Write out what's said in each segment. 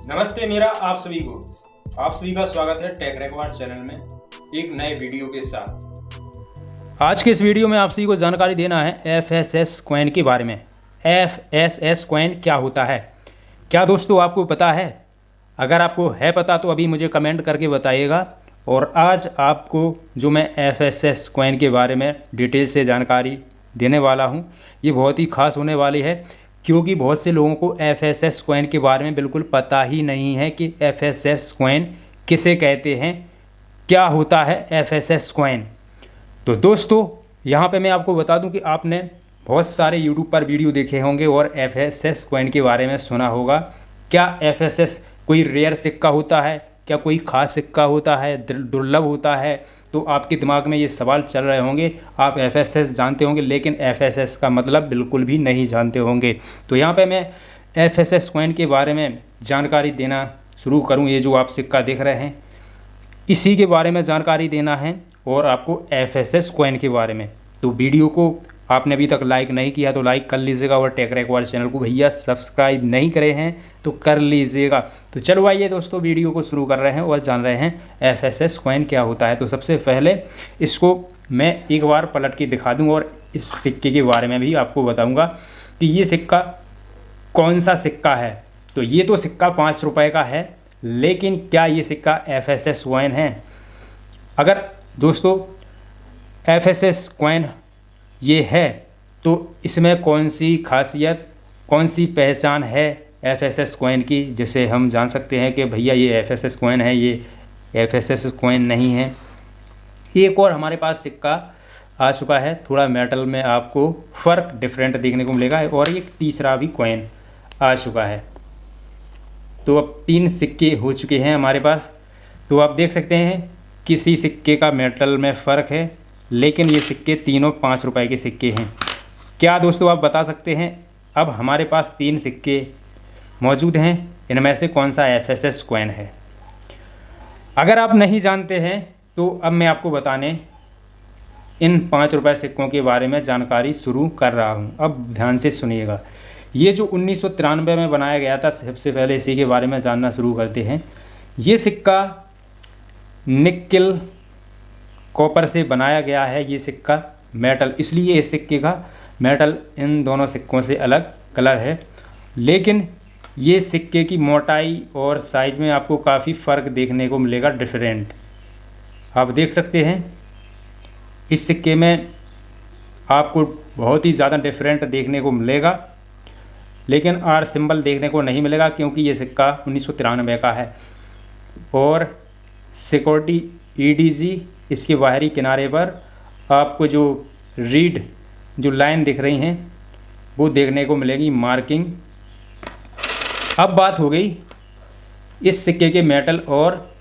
नमस्ते मेरा आप सभी का स्वागत है टेक रेकॉर्ड चैनल में एक नए वीडियो के साथ। आज के इस वीडियो में आप सभी को जानकारी देना है एफएसएस कॉइन के बारे में। एफएसएस कॉइन क्या होता है, क्या दोस्तों आपको पता है? अगर आपको है पता तो अभी मुझे कमेंट करके बताइएगा। और आज आपको जो मैं एफएसएस कॉइन के बारे में डिटेल से जानकारी देने वाला हूँ, ये बहुत ही खास होने वाली है, क्योंकि बहुत से लोगों को एफएसएस कॉइन के बारे में बिल्कुल पता ही नहीं है कि एफएसएस कॉइन किसे कहते हैं, क्या होता है एफएसएस कॉइन। तो दोस्तों यहाँ पे मैं आपको बता दूं कि आपने बहुत सारे यूट्यूब पर वीडियो देखे होंगे और एफएसएस कॉइन के बारे में सुना होगा। क्या एफएसएस कोई रेयर सिक्का होता है, क्या कोई खास सिक्का होता है, दुर्लभ होता है? तो आपके दिमाग में ये सवाल चल रहे होंगे। आप एफएसएस जानते होंगे लेकिन एफएसएस का मतलब बिल्कुल भी नहीं जानते होंगे। तो यहाँ पे मैं एफएसएस कॉइन के बारे में जानकारी देना शुरू करूँ। ये जो आप सिक्का देख रहे हैं इसी के बारे में जानकारी देना है और आपको एफएसएस कॉइन के बारे में। तो वीडियो को आपने अभी तक लाइक नहीं किया तो लाइक कर लीजिएगा और टेक रेकॉर्ड चैनल को भैया सब्सक्राइब नहीं करे हैं तो कर लीजिएगा। तो चलो आइए दोस्तों वीडियो को शुरू कर रहे हैं और जान रहे हैं एफएसएस कॉइन क्या होता है। तो सबसे पहले इसको मैं एक बार पलट के दिखा दूं और इस सिक्के के बारे में भी आपको बताऊंगा कि ये सिक्का कौन सा सिक्का है। तो ये तो सिक्का 5 रुपये का है, लेकिन क्या ये सिक्का एफएसएस कॉइन है? अगर दोस्तों एफएसएस कॉइन ये है तो इसमें कौन सी खासियत, कौन सी पहचान है एफएसएस कॉइन की, जिसे हम जान सकते हैं कि भैया ये एफएसएस कॉइन है, ये एफएसएस कॉइन नहीं है। एक और हमारे पास सिक्का आ चुका है, थोड़ा मेटल में आपको फ़र्क डिफरेंट देखने को मिलेगा, और एक तीसरा भी कॉइन आ चुका है। तो अब 3 सिक्के हो चुके हैं हमारे पास। तो आप देख सकते हैं किसी सिक्के का मेटल में फ़र्क है, लेकिन ये सिक्के तीनों 5 रुपए के सिक्के हैं। क्या दोस्तों आप बता सकते हैं अब हमारे पास 3 सिक्के मौजूद हैं, इनमें से कौन सा एफएसएस कॉइन है? अगर आप नहीं जानते हैं तो अब मैं आपको बताने इन 5 रुपए सिक्कों के बारे में जानकारी शुरू कर रहा हूँ। अब ध्यान से सुनिएगा। ये जो 1993 में बनाया गया था, सबसे पहले इसी के बारे में जानना शुरू करते हैं। ये सिक्का निकेल कॉपर से बनाया गया है। ये सिक्का मेटल, इसलिए इस सिक्के का मेटल इन दोनों सिक्कों से अलग कलर है, लेकिन ये सिक्के की मोटाई और साइज़ में आपको काफ़ी फ़र्क देखने को मिलेगा, डिफरेंट। आप देख सकते हैं इस सिक्के में आपको बहुत ही ज़्यादा डिफरेंट देखने को मिलेगा, लेकिन आर सिंबल देखने को नहीं मिलेगा क्योंकि ये सिक्का 1993 का है। और सिक्योरिटी ईडीजी इसके बाहरी किनारे पर आपको जो लाइन दिख रही हैं वो देखने को मिलेगी, मार्किंग। अब बात हो गई इस सिक्के के मेटल और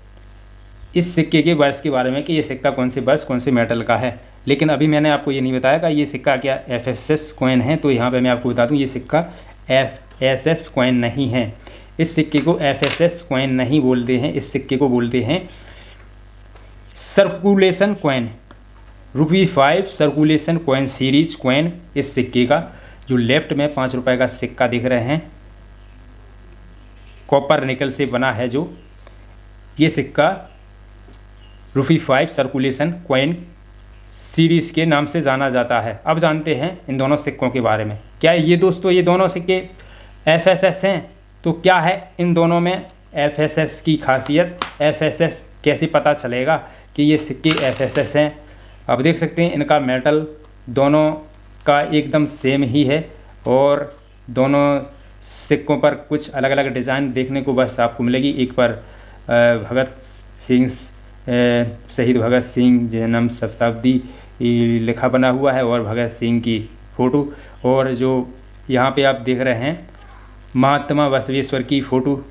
इस सिक्के के वर्ष के बारे में कि ये सिक्का कौन से वर्ष कौन से मेटल का है। लेकिन अभी मैंने आपको ये नहीं बताया कि ये सिक्का क्या एफएसएस कॉइन है। तो यहाँ पे मैं आपको बता दूँ ये सिक्का एफएसएस कॉइन नहीं है। इस सिक्के को एफएसएस कॉइन नहीं बोलते हैं, इस सिक्के को बोलते हैं circulation coin. ₹5 circulation coin series coin इस सिक्के का। जो लेफ्ट में 5 रुपए का सिक्का दिख रहे हैं, कॉपर निकल से बना है जो, ये सिक्का ₹5 सर्कुलेशन कॉइन सीरीज के नाम से जाना जाता है। अब जानते हैं इन दोनों सिक्कों के बारे में। क्या ये दोस्तों ये दोनों सिक्के एफएसएस हैं? तो क्या है इन दोनों में एफएसएस की खासियत? एफएसएस कैसे पता चलेगा कि ये सिक्के एफएसएस हैं? अब देख सकते हैं इनका मेटल दोनों का एकदम सेम ही है और दोनों सिक्कों पर कुछ अलग अलग डिज़ाइन देखने को बस आपको मिलेगी। एक पर भगत सिंह शहीद भगत सिंह जन्म शताब्दी लिखा बना हुआ है और भगत सिंह की फ़ोटो, और जो यहाँ पे आप देख रहे हैं महात्मा बसवेश्वर की फ़ोटो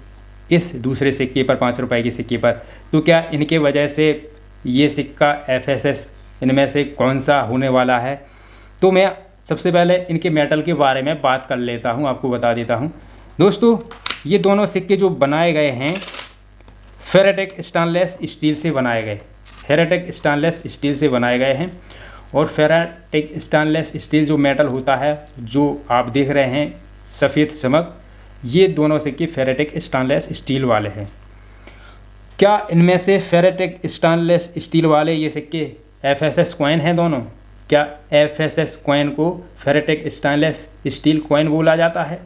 इस दूसरे सिक्के पर, 5 रुपए के सिक्के पर। तो क्या इनके वजह से ये सिक्का एफएसएस इनमें से कौन सा होने वाला है? तो मैं सबसे पहले इनके मेटल के बारे में बात कर लेता हूँ, आपको बता देता हूँ। दोस्तों ये दोनों सिक्के जो बनाए गए हैं फेरेटिक स्टेनलेस स्टील से बनाए गए, फेरेटिक स्टेनलेस स्टील से बनाए गए हैं। और फेरेटिक स्टेनलेस स्टील जो मेटल होता है, जो आप देख रहे हैं सफ़ेद चमक, ये दोनों सिक्के फेरेटिक स्टेनलेस स्टील वाले हैं। क्या इनमें से फेरेटिक स्टेनलेस स्टील वाले ये सिक्के FSS कॉइन हैं दोनों? क्या FSS कॉइन को फेरेटिक स्टेनलेस स्टील कॉइन बोला जाता है?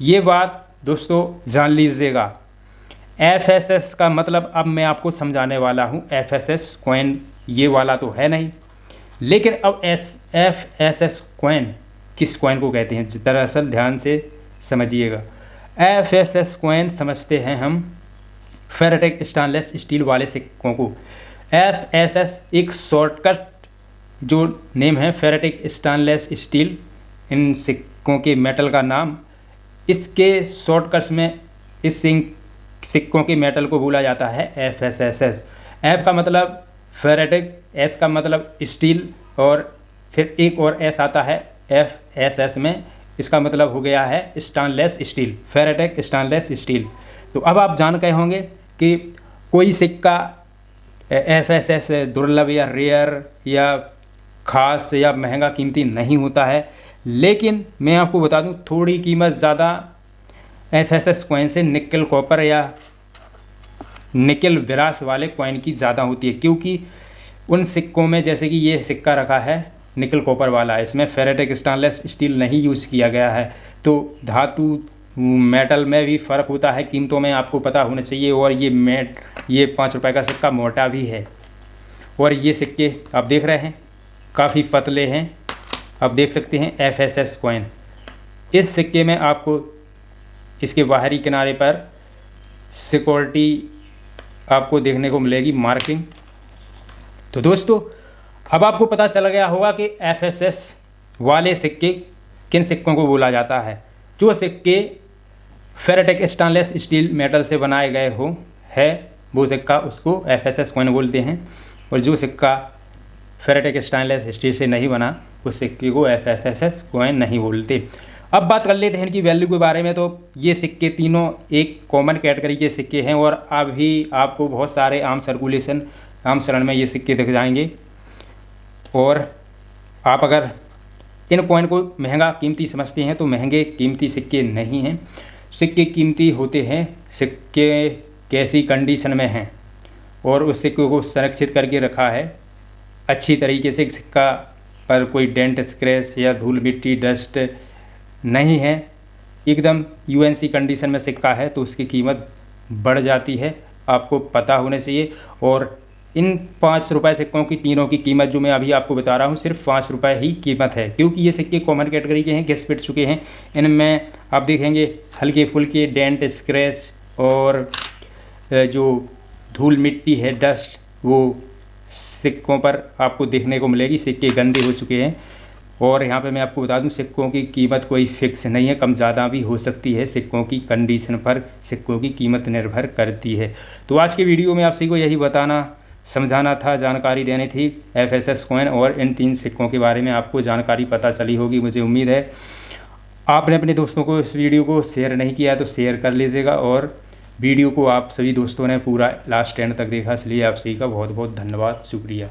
ये बात दोस्तों जान लीजिएगा। FSS का मतलब अब मैं आपको समझाने वाला हूँ। FSS कॉइन ये वाला तो है नहीं, लेकिन अब FSS कॉइन किस कॉइन को कहते हैं? दरअसल ध्यान से समझिएगा। FSS कॉइन समझते हैं हम फेरेटिक स्टेनलेस स्टील वाले सिक्कों को। FSS एक शॉर्टकट जो नेम है फेरेटिक स्टेनलेस स्टील, इन सिक्कों के मेटल का नाम। इसके शॉर्टकट्स में इस सिक्कों के मेटल को बोला जाता है FSSS। F का मतलब फेरेटिक, S का मतलब स्टील, और फिर एक और S आता है FSS में, इसका मतलब हो गया है stainless steel, ferritic stainless steel. तो अब आप जान गए होंगे कि कोई सिक्का FSS दुर्लभ या रेयर या ख़ास या महंगा कीमती नहीं होता है, लेकिन मैं आपको बता दूं थोड़ी कीमत ज़्यादा FSS कॉइन से निकल कॉपर या निकल ब्रास वाले कॉइन की ज़्यादा होती है, क्योंकि उन सिक्कों में, जैसे कि ये सिक्का रखा है निकल कॉपर वाला, इसमें फेरेटिक स्टेनलेस स्टील नहीं यूज़ किया गया है। तो धातु मेटल में भी फ़र्क होता है, कीमतों में आपको पता होना चाहिए। और ये 5 रुपए का सिक्का मोटा भी है, और ये सिक्के आप देख रहे हैं काफ़ी पतले हैं। आप देख सकते हैं FSS कॉइन। इस सिक्के में आपको इसके बाहरी किनारे पर सिक्योरिटी आपको देखने को मिलेगी, मार्किंग। तो दोस्तों अब आपको पता चल गया होगा कि FSS वाले सिक्के किन सिक्कों को बोला जाता है। जो सिक्के फेरेटिक स्टेनलेस स्टील मेटल से बनाए गए हो है वो सिक्का उसको FSS कॉइन बोलते हैं, और जो सिक्का फेरेटिक स्टेनलेस स्टील से नहीं बना उस सिक्के को FSS कॉइन नहीं बोलते। अब बात कर लेते हैं इनकी वैल्यू के बारे में। तो ये सिक्के तीनों एक कॉमन कैटेगरी के सिक्के हैं, और अभी आपको बहुत सारे आम चलन में ये सिक्के दिख जाएंगे। और आप अगर इन कॉइन को महंगा कीमती समझते हैं तो महंगे कीमती सिक्के नहीं हैं। सिक्के कीमती होते हैं सिक्के कैसी कंडीशन में हैं और उस सिक्के को संरक्षित करके रखा है अच्छी तरीके से, सिक्का पर कोई डेंट स्क्रैच या धूल मिट्टी डस्ट नहीं है, एकदम यूएनसी कंडीशन में सिक्का है तो उसकी कीमत बढ़ जाती है, आपको पता होना चाहिए। और इन 5 रुपए सिक्कों की तीनों की कीमत जो मैं अभी आपको बता रहा हूँ सिर्फ 5 रुपए ही कीमत है, क्योंकि ये सिक्के कॉमन कैटेगरी के हैं, घिस पिट चुके हैं। इनमें आप देखेंगे हल्के फुल्के डेंट स्क्रैच और जो धूल मिट्टी है डस्ट वो सिक्कों पर आपको देखने को मिलेगी, सिक्के गंदे हो चुके हैं। और यहाँ पे मैं आपको बता दूँ सिक्कों की कीमत कोई फिक्स नहीं है, कम ज़्यादा भी हो सकती है, सिक्कों की कंडीशन पर सिक्कों की कीमत निर्भर करती है। तो आज के वीडियो में आप सभी को यही बताना समझाना था, जानकारी देनी थी FSS कॉइन, और इन 3 सिक्कों के बारे में आपको जानकारी पता चली होगी मुझे उम्मीद है। आपने अपने दोस्तों को इस वीडियो को शेयर नहीं किया तो शेयर कर लीजिएगा, और वीडियो को आप सभी दोस्तों ने पूरा लास्ट एंड तक देखा, इसलिए आप सभी का बहुत बहुत धन्यवाद, शुक्रिया।